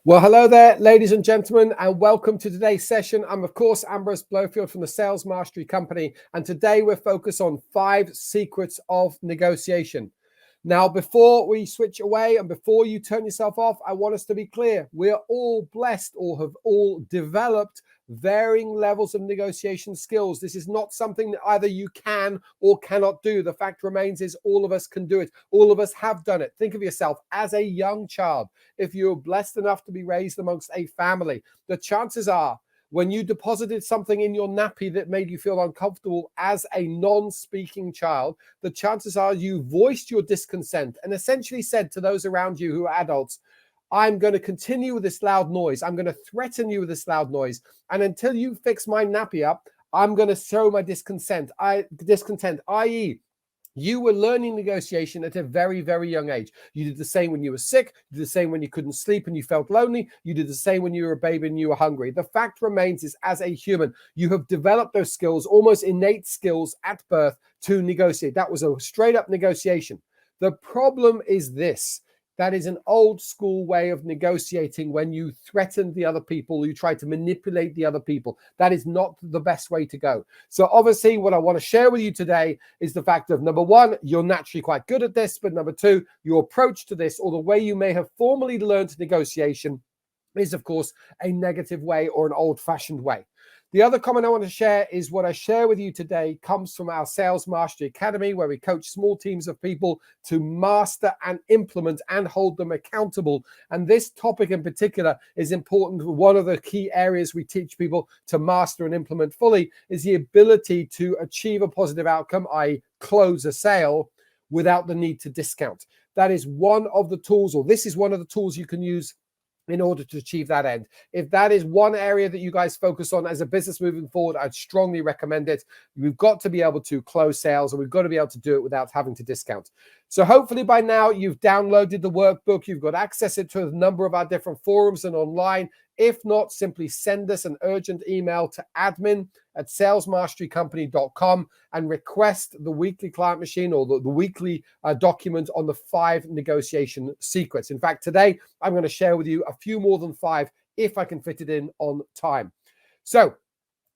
Well, hello there, ladies and gentlemen, and welcome to today's session. I'm, of course, Ambrose Blowfield from the Sales Mastery Company, and today we're focused on 5 secrets of negotiation. Now, before we switch away and before you turn yourself off, I want us to be clear. We are all blessed or have all developed varying levels of negotiation skills. This is not something that either you can or cannot do. The fact remains is all of us can do it. All of us have done it. Think of yourself as a young child. If you're blessed enough to be raised amongst a family, the chances are when you deposited something in your nappy that made you feel uncomfortable as a non-speaking child, the chances are you voiced your discontent and essentially said to those around you who are adults, I'm going to continue with this loud noise. I'm going to threaten you with this loud noise. And until you fix my nappy up, I'm going to show my discontent, i.e., you were learning negotiation at a very, very young age. You did the same when you were sick. You did the same when you couldn't sleep and you felt lonely. You did the same when you were a baby and you were hungry. The fact remains is, as a human, you have developed those skills, almost innate skills at birth, to negotiate. That was a straight up negotiation. The problem is this. That is an old school way of negotiating when you threaten the other people, you try to manipulate the other people. That is not the best way to go. So obviously what I want to share with you today is the fact of, number one, you're naturally quite good at this, but number two, your approach to this or the way you may have formally learned negotiation is, of course, a negative way or an old-fashioned way. The other comment I want to share is what I share with you today comes from our Sales Mastery Academy, where we coach small teams of people to master and implement and hold them accountable. And this topic in particular is important. One of the key areas we teach people to master and implement fully is the ability to achieve a positive outcome, i.e., close a sale without the need to discount. That is one of the tools, or this is one of the tools you can use in order to achieve that end. If that is one area that you guys focus on as a business moving forward, I'd strongly recommend it. We've got to be able to close sales and we've got to be able to do it without having to discount. So hopefully by now you've downloaded the workbook, you've got access to a number of our different forums and online. If not, simply send us an urgent email to admin@salesmasterycompany.com and request the weekly client machine or the weekly document on the 5 negotiation secrets. In fact, today I'm going to share with you a few more than 5 if I can fit it in on time. So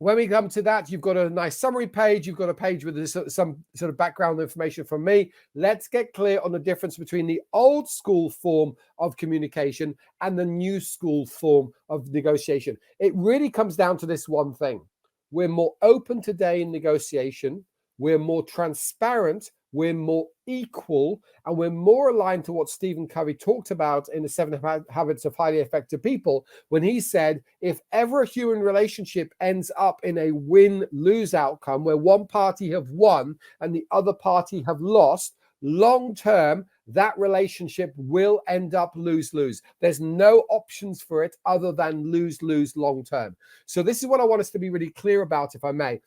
when we come to that, you've got a nice summary page. You've got a page with some sort of background information from me. Let's get clear on the difference between the old school form of communication and the new school form of negotiation. It really comes down to this one thing. We're more open today in negotiation. We're more transparent. We're more equal, and we're more aligned to what Stephen Covey talked about in the 7 Habits of Highly Effective People when he said, if ever a human relationship ends up in a win-lose outcome where one party have won and the other party have lost, long-term, that relationship will end up lose-lose. There's no options for it other than lose-lose long-term. So this is what I want us to be really clear about, if I may.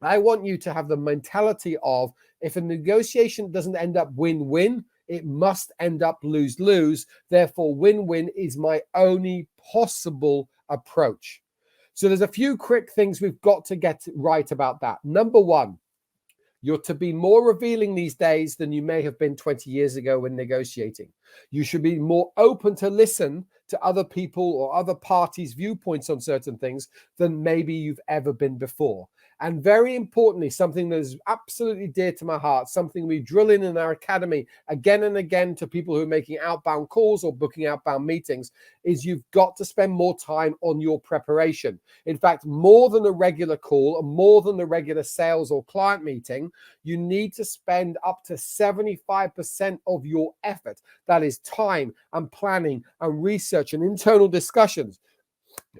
I want you to have the mentality of, if a negotiation doesn't end up win-win, it must end up lose-lose. Therefore, win-win is my only possible approach. So there's a few quick things we've got to get right about that. Number one, you're to be more revealing these days than you may have been 20 years ago when negotiating. You should be more open to listen to other people or other parties' viewpoints on certain things than maybe you've ever been before. And very importantly, something that is absolutely dear to my heart, something we drill in our academy again and again to people who are making outbound calls or booking outbound meetings, is you've got to spend more time on your preparation. In fact, more than a regular call and more than the regular sales or client meeting, you need to spend up to 75% of your effort. That is time and planning and research and internal discussions.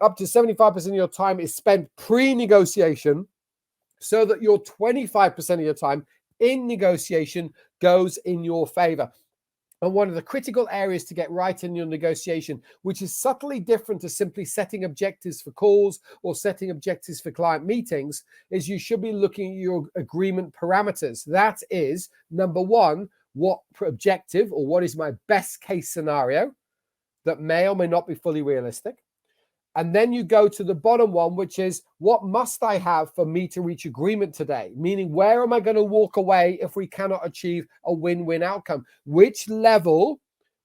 Up to 75% of your time is spent pre-negotiation, so that your 25% of your time in negotiation goes in your favor. And one of the critical areas to get right in your negotiation, which is subtly different to simply setting objectives for calls or setting objectives for client meetings, is you should be looking at your agreement parameters. That is, number one, what objective or what is my best case scenario that may or may not be fully realistic. And then you go to the bottom one, which is, what must I have for me to reach agreement today? Meaning, where am I going to walk away if we cannot achieve a win-win outcome? Which level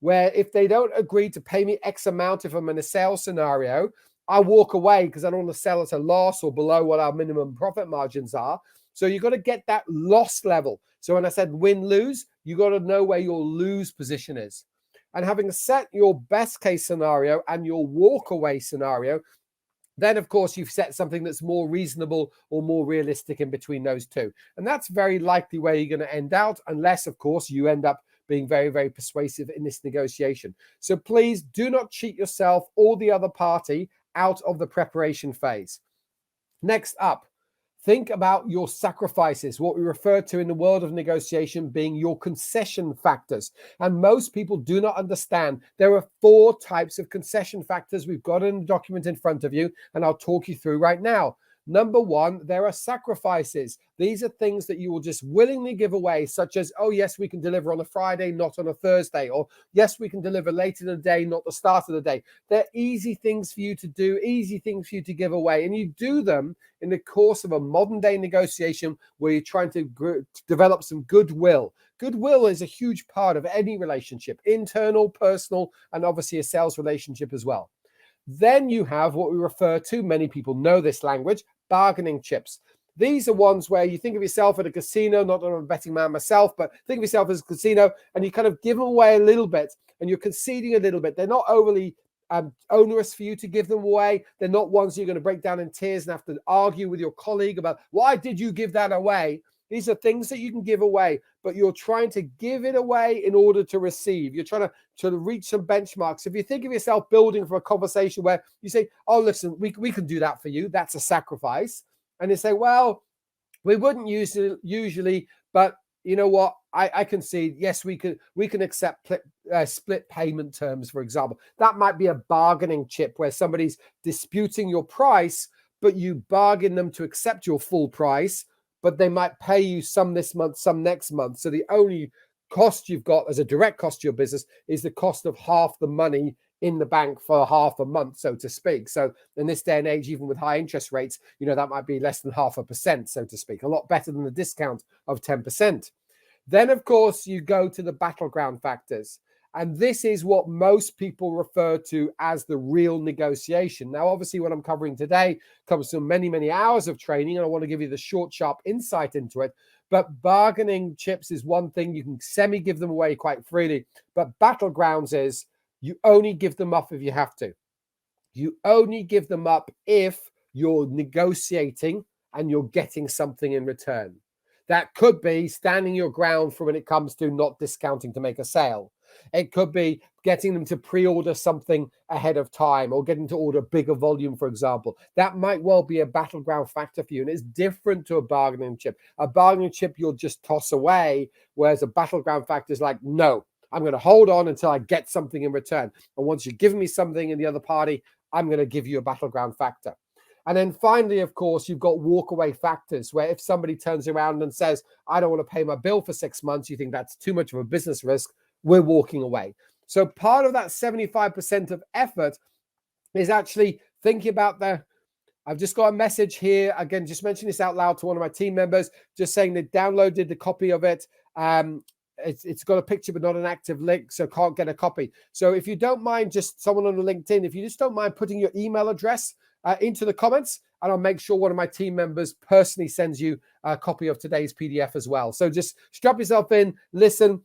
where if they don't agree to pay me X amount if I'm in a sales scenario, I walk away because I don't want to sell at a loss or below what our minimum profit margins are. So you've got to get that loss level. So when I said win-lose, you got to know where your lose position is. And having set your best case scenario and your walk away scenario, then of course you've set something that's more reasonable or more realistic in between those two. And that's very likely where you're going to end out, unless of course you end up being very, very persuasive in this negotiation. So please do not cheat yourself or the other party out of the preparation phase. Next up, think about your sacrifices, what we refer to in the world of negotiation being your concession factors. And most people do not understand there are 4 types of concession factors. We've got in the document in front of you, and I'll talk you through right now. Number 1, there are sacrifices. These are things that you will just willingly give away, such as, oh, yes, we can deliver on a Friday, not on a Thursday, or yes, we can deliver late in the day, not the start of the day. They're easy things for you to do, easy things for you to give away, and you do them in the course of a modern day negotiation where you're trying to develop some goodwill. Goodwill is a huge part of any relationship, internal, personal, and obviously a sales relationship as well. Then you have what we refer to, many people know this language, bargaining chips. These are ones where you think of yourself at a casino, not that I'm a betting man myself, but think of yourself as a casino and you kind of give them away a little bit and you're conceding a little bit. They're not overly onerous for you to give them away. They're not ones you're going to break down in tears and have to argue with your colleague about why did you give that away? These are things that you can give away, but you're trying to give it away in order to receive. You're trying to reach some benchmarks. If you think of yourself building for a conversation where you say, oh, listen, we can do that for you. That's a sacrifice. And they say, well, we wouldn't usually, but you know what? I concede. Yes, we can accept split payment terms, for example. That might be a bargaining chip where somebody's disputing your price, but you bargain them to accept your full price, but they might pay you some this month, some next month. So the only cost you've got as a direct cost to your business is the cost of half the money in the bank for half a month, so to speak. So in this day and age, even with high interest rates, that might be less than 0.5%, so to speak, a lot better than the discount of 10%. Then, of course, you go to the battleground factors. And this is what most people refer to as the real negotiation. Now, obviously, what I'm covering today comes from many, many hours of training, and I want to give you the short, sharp insight into it. But bargaining chips is one thing. You can semi-give them away quite freely. But battlegrounds is you only give them up if you have to. You only give them up if you're negotiating and you're getting something in return. That could be standing your ground for when it comes to not discounting to make a sale. It could be getting them to pre-order something ahead of time or getting to order bigger volume, for example. That might well be a battleground factor for you, and it's different to a bargaining chip. A bargaining chip you'll just toss away, whereas a battleground factor is like, no, I'm going to hold on until I get something in return. And once you've given me something in the other party, I'm going to give you a battleground factor. And then finally, of course, you've got walkaway factors where if somebody turns around and says, I don't want to pay my bill for 6 months, you think that's too much of a business risk, we're walking away. So part of that 75% of effort is actually thinking about I've just got a message here. Again, just mention this out loud to one of my team members, just saying they downloaded the copy of it. It's got a picture, but not an active link, so can't get a copy. So if you don't mind, just someone on the LinkedIn, if you just don't mind putting your email address into the comments, and I'll make sure one of my team members personally sends you a copy of today's PDF as well. So just strap yourself in, listen,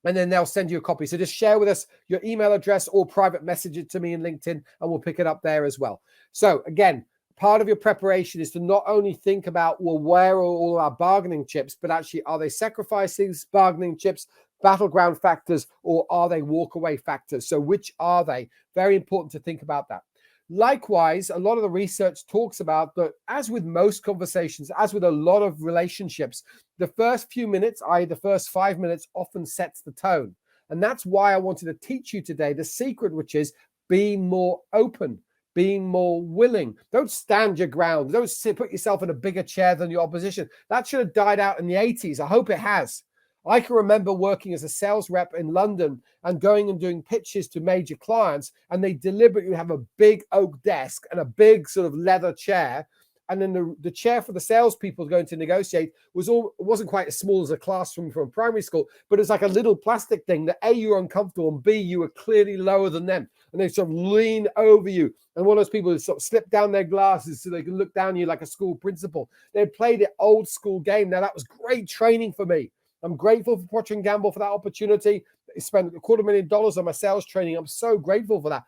and then they'll send you a copy. So just share with us your email address or private message it to me in LinkedIn, and we'll pick it up there as well. So again, part of your preparation is to not only think about, well, where are all our bargaining chips, but actually, are they sacrifices, bargaining chips, battleground factors, or are they walkaway factors? So which are they? Very important to think about that. Likewise, a lot of the research talks about that, as with most conversations, as with a lot of relationships, the first few minutes, i.e. the first 5 minutes, often sets the tone. And that's why I wanted to teach you today the secret, which is being more open, being more willing. Don't stand your ground. Don't put yourself in a bigger chair than your opposition. That should have died out in the 80s. I hope it has. I can remember working as a sales rep in London and going and doing pitches to major clients, and they deliberately have a big oak desk and a big sort of leather chair. And then the chair for the salespeople going to negotiate wasn't quite as small as a classroom from primary school, but it's like a little plastic thing that A, you were uncomfortable, and B, you were clearly lower than them. And they sort of lean over you. And one of those people who sort of slip down their glasses so they can look down at you like a school principal. They played the old school game. Now, that was great training for me. I'm grateful for Procter & Gamble for that opportunity. They spent $250,000 on my sales training. I'm so grateful for that.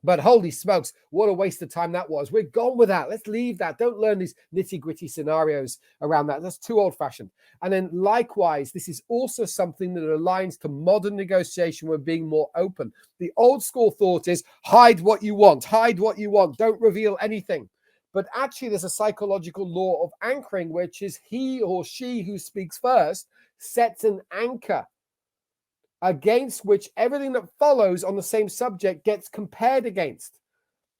But holy smokes, what a waste of time that was. We're gone with that. Let's leave that. Don't learn these nitty-gritty scenarios around that. That's too old-fashioned. And then likewise, this is also something that aligns to modern negotiation with being more open. The old school thought is hide what you want, don't reveal anything. But actually, there's a psychological law of anchoring, which is he or she who speaks first sets an anchor against which everything that follows on the same subject gets compared against.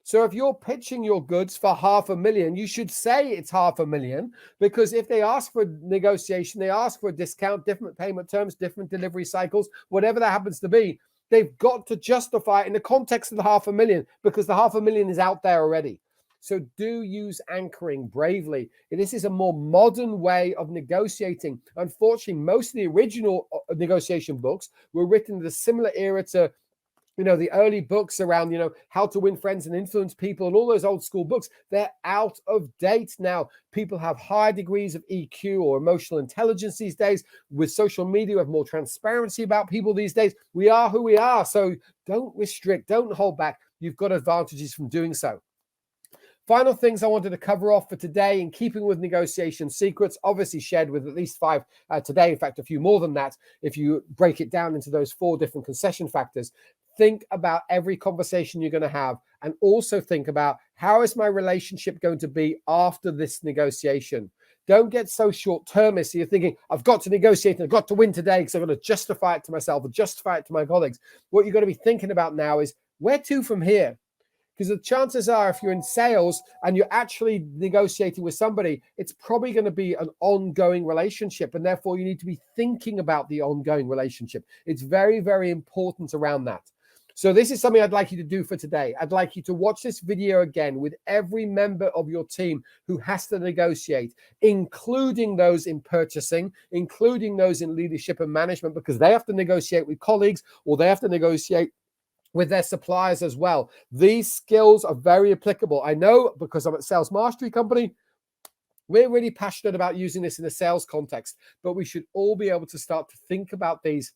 So if you're pitching your goods for $500,000, you should say it's $500,000, because if they ask for negotiation, they ask for a discount, different payment terms, different delivery cycles, whatever that happens to be, they've got to justify it in the context of the $500,000, because the $500,000 is out there already. So do use anchoring bravely. This is a more modern way of negotiating. Unfortunately, most of the original negotiation books were written in a similar era to, the early books around, how to win friends and influence people, and all those old school books. They're out of date now. People have high degrees of EQ or emotional intelligence these days. With social media, we have more transparency about people these days. We are who we are. So don't restrict, don't hold back. You've got advantages from doing so. Final things I wanted to cover off for today, in keeping with negotiation secrets, obviously shared with at least 5 today. In fact, a few more than that, if you break it down into those 4 different concession factors. Think about every conversation you're going to have, and also think about, how is my relationship going to be after this negotiation? Don't get so short-termist. So you're thinking, I've got to negotiate and I've got to win today because I've got to justify it to myself or justify it to my colleagues. What you've got to be thinking about now is, where to from here? Because the chances are, if you're in sales and you're actually negotiating with somebody, it's probably going to be an ongoing relationship. And therefore, you need to be thinking about the ongoing relationship. It's very, very important around that. So this is something I'd like you to do for today. I'd like you to watch this video again with every member of your team who has to negotiate, including those in purchasing, including those in leadership and management, because they have to negotiate with colleagues, or they have to negotiate with their suppliers as well. These skills are very applicable. I know, because I'm at Sales Mastery Company, we're really passionate about using this in a sales context, but we should all be able to start to think about these,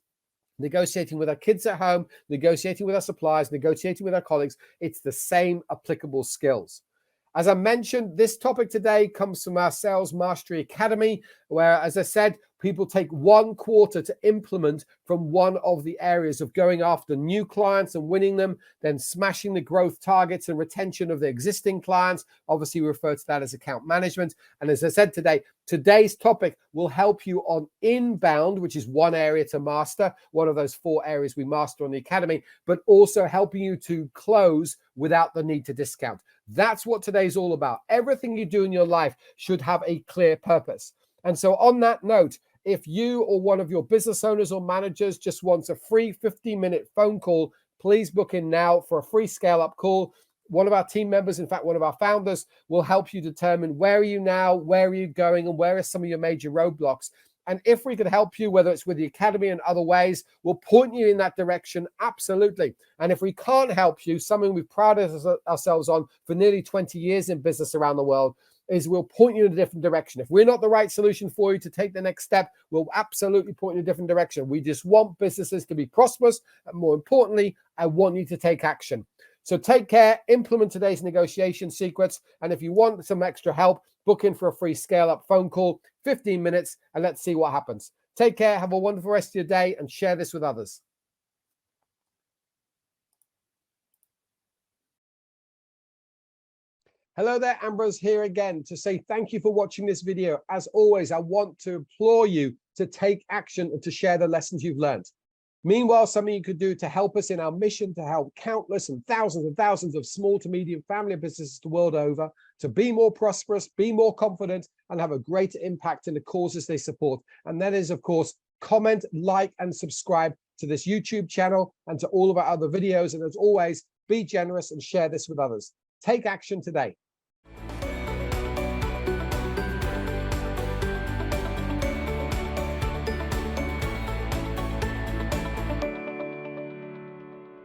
negotiating with our kids at home, negotiating with our suppliers, negotiating with our colleagues. It's the same applicable skills. As I mentioned, this topic today comes from our Sales Mastery Academy, where, as I said, people take 1 quarter to implement from one of the areas of going after new clients and winning them, then smashing the growth targets and retention of the existing clients. Obviously, we refer to that as account management. And as I said today, today's topic will help you on inbound, which is one area to master, one of those 4 areas we master on the Academy, but also helping you to close without the need to discount. That's what today's all about. Everything you do in your life should have a clear purpose. And so on that note, if you or one of your business owners or managers just wants a free 15-minute phone call, please book in now for a free scale-up call. One of our team members, in fact, one of our founders, will help you determine where are you now, where are you going, and where are some of your major roadblocks. And if we could help you, whether it's with the Academy and other ways, we'll point you in that direction, absolutely. And if we can't help you, something we've prided ourselves on for nearly 20 years in business around the world, is we'll point you in a different direction. If we're not the right solution for you to take the next step, we'll absolutely point you in a different direction. We just want businesses to be prosperous. And more importantly, I want you to take action. So take care, implement today's negotiation secrets. And if you want some extra help, book in for a free scale-up phone call, 15 minutes, and let's see what happens. Take care, have a wonderful rest of your day, and share this with others. Hello there, Ambrose here again to say thank you for watching this video. As always, I want to implore you to take action and to share the lessons you've learned. Meanwhile, something you could do to help us in our mission to help countless and thousands of small to medium family businesses the world over to be more prosperous, be more confident, and have a greater impact in the causes they support. And that is, of course, comment, like, and subscribe to this YouTube channel and to all of our other videos. And as always, be generous and share this with others. Take action today.